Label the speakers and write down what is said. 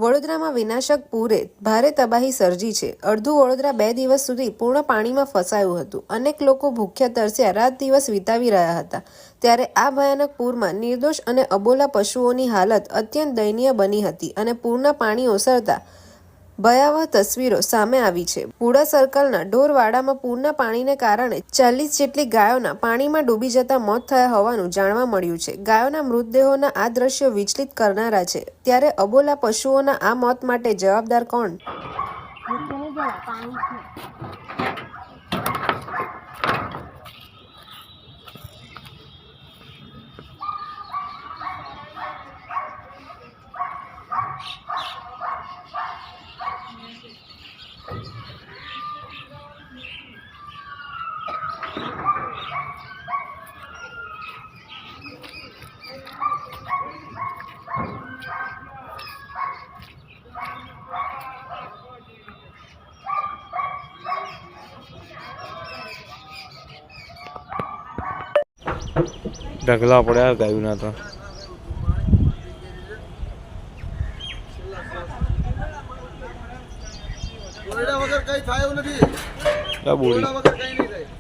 Speaker 1: વડોદરામાં વિનાશક પૂરે ભારે તબાહી સર્જી છે। અડધું વડોદરા 2 દિવસ સુધી પૂર્ણ પાણીમાં ફસાયું હતું। અનેક લોકો ભૂખ્યા તરસ્યા રાત દિવસ વિતાવી રહ્યા હતા। ત્યારે આ ભયાનક પૂરમાં નિર્દોષ અને અબોલા પશુઓની હાલત અત્યંત દયનીય બની હતી અને પૂરના પાણી ઓસરતા ભયાવહ તસવીરો સામે આવી છે। પુડા સર્કલના ઢોરવાડામાં પૂરના પાણીને કારણે 40 જેટલી ગાયોના પાણીમાં ડૂબી જતા મોત થયા હોવાનું જાણવા મળ્યું છે। ગાયોના મૃતદેહોના આ દ્રશ્યો વિચલિત કરનારા છે। ત્યારે અબોલા પશુઓના આ મોત માટે જવાબદાર કોણ?
Speaker 2: ઢગલા પડ્યા ગાયુના તો
Speaker 3: વગર કઈ થાય એવું નથી।
Speaker 2: બોડી
Speaker 3: વગર કઈ નહીં થાય।